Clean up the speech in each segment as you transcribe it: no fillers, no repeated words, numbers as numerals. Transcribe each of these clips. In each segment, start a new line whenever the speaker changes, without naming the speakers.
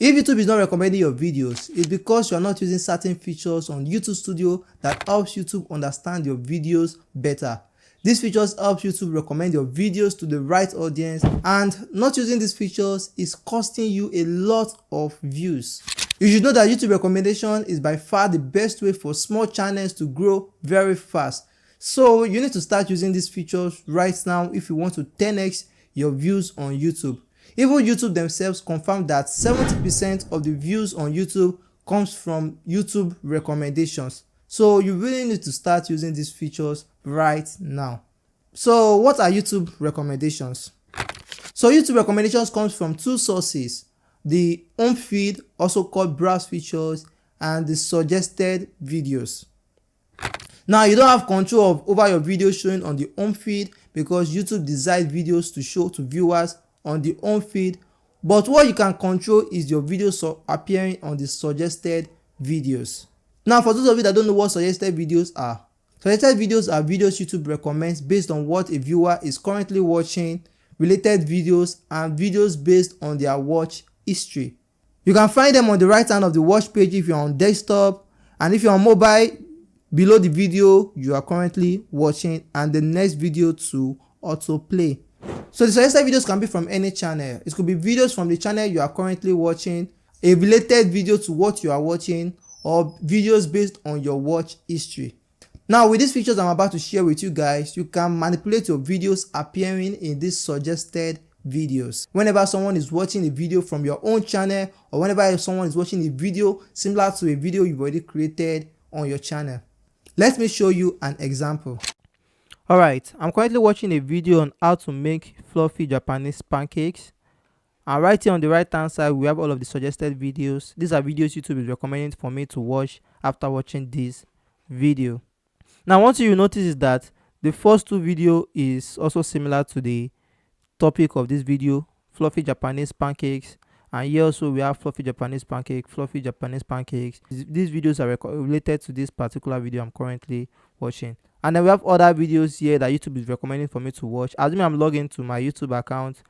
If YouTube is not recommending your videos, it's because you are not using certain features on YouTube Studio that helps YouTube understand your videos better. These features help YouTube recommend your videos to the right audience, and not using these features is costing you a lot of views. You should know that YouTube recommendation is by far the best way for small channels to grow very fast. So you need to start using these features right now if you want to 10x your views on YouTube. Even YouTube themselves confirm that 70% of the views on YouTube comes from YouTube recommendations. So you really need to start using these features right now. So what are YouTube recommendations? So YouTube recommendations comes from two sources: the home feed, also called browse features, and the suggested videos. Now you don't have control over your video showing on the home feed because YouTube decides videos to show to viewers on the home feed, but what you can control is your videos appearing on the suggested videos. Now for those of you that don't know what suggested videos are videos YouTube recommends based on what a viewer is currently watching, related videos, and videos based on their watch history. You can find them on the right hand of the watch page if you're on desktop, and if you're on mobile, below the video you are currently watching and the next video to autoplay. So the suggested videos can be from any channel. It could be videos from the channel you are currently watching, a related video to what you are watching, or videos based on your watch history. Now with these features I'm about to share with you guys, you can manipulate your videos appearing in these suggested videos. Whenever someone is watching a video from your own channel, or whenever someone is watching a video similar to a video you've already created on your channel. Let me show you an example. Alright, I'm currently watching a video on how to make fluffy Japanese pancakes. And right here on the right hand side we have all of the suggested videos. These are videos YouTube is recommending for me to watch after watching this video. Now one thing you notice is that the first two video is also similar to the topic of this video, fluffy Japanese pancakes, and here also we have fluffy Japanese pancakes. These videos are related to this particular video I'm currently watching. And then we have other videos here that YouTube is recommending for me to watch. Assuming I'm logged into my YouTube account,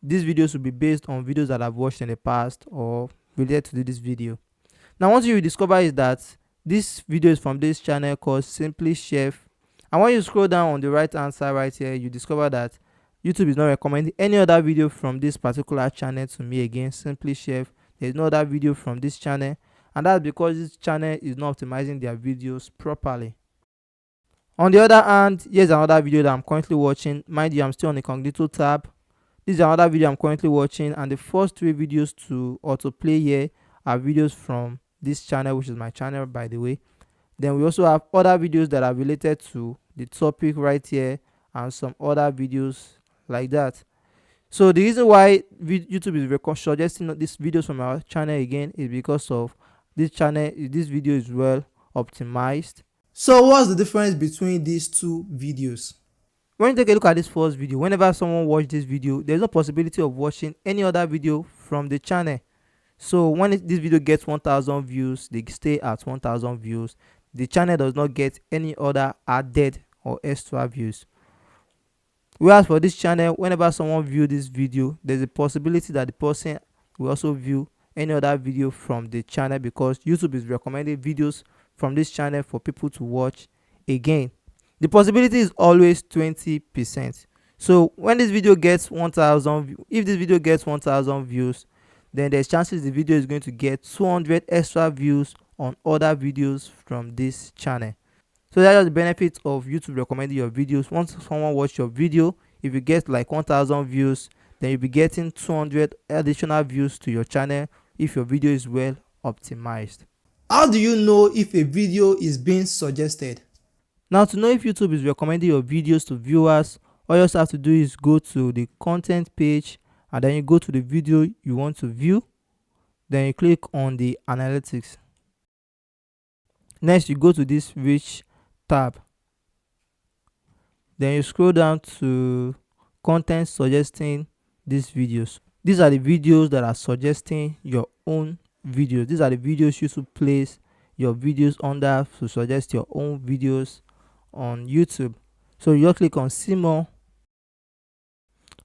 these videos will be based on videos that I've watched in the past or related to this video. Now one thing you discover is that this video is from this channel called Simply Chef, and when you scroll down on the right hand side right here, you discover that YouTube is not recommending any other video from this particular channel to me again, Simply Chef. There's no other video from this channel, and that's because this channel is not optimizing their videos properly. On the other hand, here's another video that I'm currently watching. Mind you, I'm still on the incognito tab. This is another video I'm currently watching, and the first three videos to autoplay here are videos from this channel, which is my channel by the way. Then we also have other videos that are related to the topic right here, and some other videos like that. So the reason why YouTube is suggesting these videos from our channel again is because of this video is well optimized. So what's the difference between these two videos? When you take a look at this first video, whenever someone watches this video, there's no possibility of watching any other video from the channel. So when this video gets 1,000 views, they stay at 1,000 views. The channel does not get any other added or extra views. Whereas for this channel, whenever someone views this video, there's a possibility that the person will also view any other video from the channel, because YouTube is recommending videos from this channel for people to watch again. The possibility is always 20%. So when this video gets 1,000, if this video gets 1,000 views, then there's chances the video is going to get 200 extra views on other videos from this channel. So that's the benefit of YouTube recommending your videos. Once someone watches your video, if you get like 1,000 views, then you'll be getting 200 additional views to your channel if your video is well optimized. How do you know if a video is being suggested? Now to know if YouTube is recommending your videos to viewers, all you have to do is go to the content page, and then you go to the video you want to view. Then you click on the analytics. Next you go to this reach tab. Then you scroll down to content suggesting these videos. These are the videos that are suggesting your own videos. These are the videos YouTube plays your videos under to suggest your own videos on YouTube. So you just click on see more,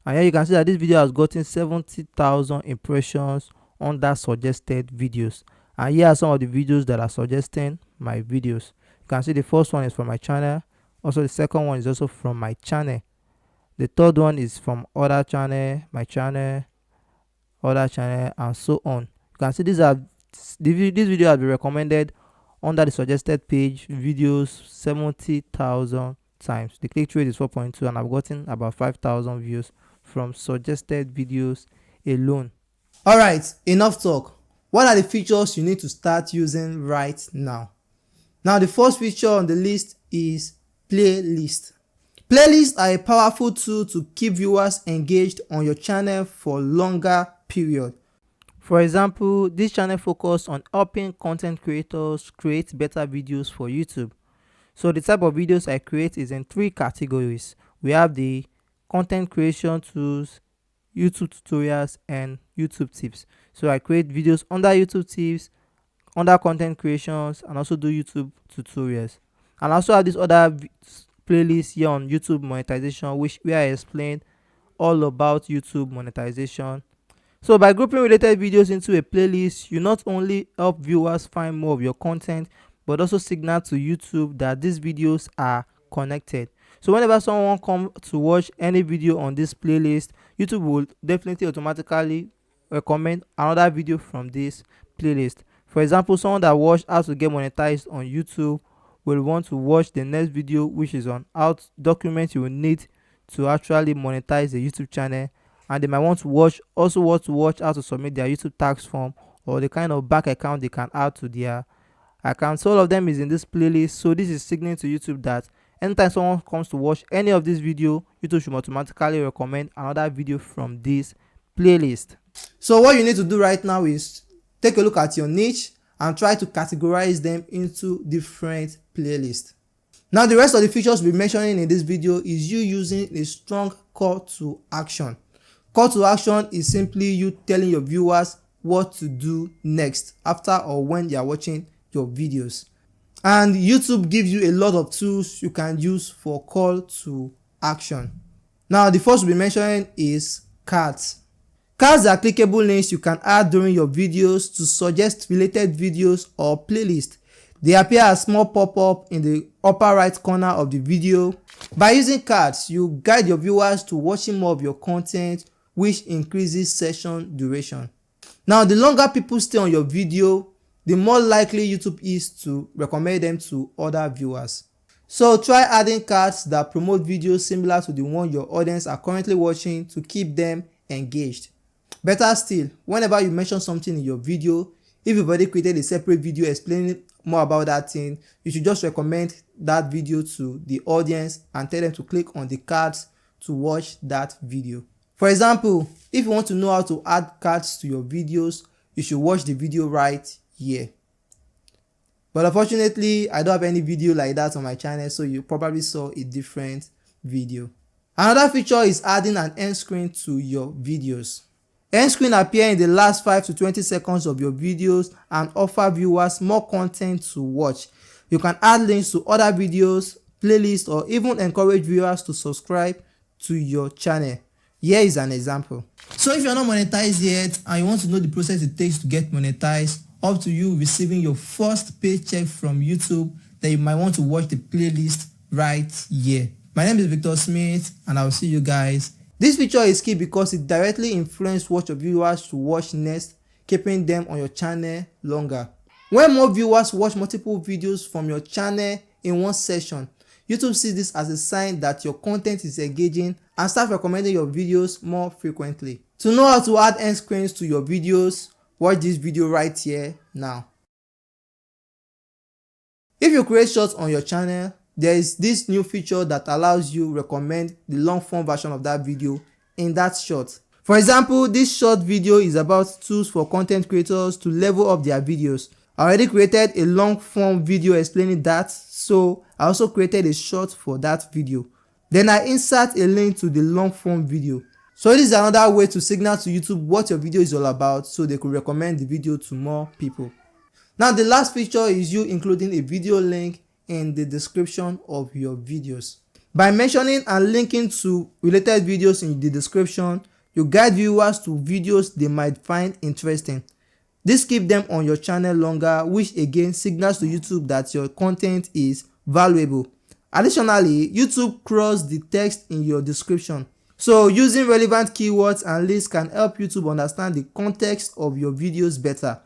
and here you can see that this video has gotten 70,000 impressions under suggested videos. And here are some of the videos that are suggesting my videos. You can see the first one is from my channel. Also the second one is also from my channel. The third one is from other channel, my channel, other channel, and so on. You can see this video has been recommended under the suggested page videos 70,000 times. The click-through rate is 4.2 and I've gotten about 5,000 views from suggested videos alone. Alright, enough talk. What are the features you need to start using right now? Now the first feature on the list is playlist. Playlists are a powerful tool to keep viewers engaged on your channel for longer period. For example, this channel focuses on helping content creators create better videos for YouTube. So the type of videos I create is in 3 categories. We have the content creation tools, YouTube tutorials, and YouTube tips. So I create videos under YouTube tips, under content creations, and also do YouTube tutorials. And I also have this other playlist here on YouTube monetization, where I explain all about YouTube monetization. So by grouping related videos into a playlist, you not only help viewers find more of your content, but also signal to YouTube that these videos are connected. So whenever someone comes to watch any video on this playlist, YouTube will definitely automatically recommend another video from this playlist. For example, someone that watched how to get monetized on YouTube will want to watch the next video, which is on how documents you will need to actually monetize the YouTube channel, and they might want to watch how to submit their YouTube tax form, or the kind of bank account they can add to their account. So all of them is in this playlist. So this is signaling to YouTube that anytime someone comes to watch any of this video, YouTube should automatically recommend another video from this playlist. So what you need to do right now is take a look at your niche and try to categorize them into different playlists. Now the rest of the features we'll be mentioning in this video is you using a strong call to action. Call to action is simply you telling your viewers what to do next after or when you are watching your videos. And YouTube gives you a lot of tools you can use for call to action. Now the first we'll be mentioning is cards. Cards are clickable links you can add during your videos to suggest related videos or playlists. They appear as small pop-up in the upper right corner of the video. By using cards, you guide your viewers to watching more of your content, which increases session duration. Now, the longer people stay on your video, the more likely YouTube is to recommend them to other viewers. So try adding cards that promote videos similar to the one your audience are currently watching to keep them engaged. Better still, whenever you mention something in your video, if you've already created a separate video explaining more about that thing, you should just recommend that video to the audience and tell them to click on the cards to watch that video. For example, if you want to know how to add cards to your videos, you should watch the video right here. But unfortunately, I don't have any video like that on my channel, so you probably saw a different video. Another feature is adding an end screen to your videos. End screen appear in the last 5 to 20 seconds of your videos and offer viewers more content to watch. You can add links to other videos, playlists, or even encourage viewers to subscribe to your channel. Here is an example. So if you're not monetized yet and you want to know the process it takes to get monetized, up to you receiving your first paycheck from YouTube, then you might want to watch the playlist right here. My name is Victor Smith and I'll see you guys. This feature is key because it directly influences what your viewers should watch next, keeping them on your channel longer. When more viewers watch multiple videos from your channel in one session, YouTube sees this as a sign that your content is engaging and starts recommending your videos more frequently. To know how to add end screens to your videos, watch this video right here now. If you create shorts on your channel, there is this new feature that allows you recommend the long form version of that video in that short. For example, this short video is about tools for content creators to level up their videos. I already created a long form video explaining that, so I also created a short for that video. Then I insert a link to the long form video. So this is another way to signal to YouTube what your video is all about so they could recommend the video to more people. Now the last feature is you including a video link in the description of your videos. By mentioning and linking to related videos in the description, You guide viewers to videos they might find interesting. This keeps them on your channel longer, which again signals to YouTube that your content is valuable. Additionally, YouTube crawls the text in your description. So using relevant keywords and lists can help YouTube understand the context of your videos better,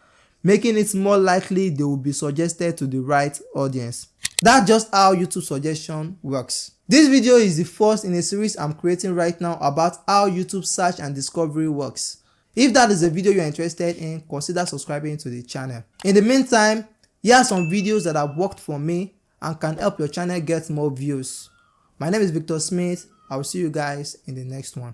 making it more likely they will be suggested to the right audience. That's just how YouTube suggestion works. This video is the first in a series I'm creating right now about how YouTube search and discovery works. If that is a video you're interested in, consider subscribing to the channel. In the meantime, here are some videos that have worked for me and can help your channel get more views. My name is Victor Smith. I will see you guys in the next one.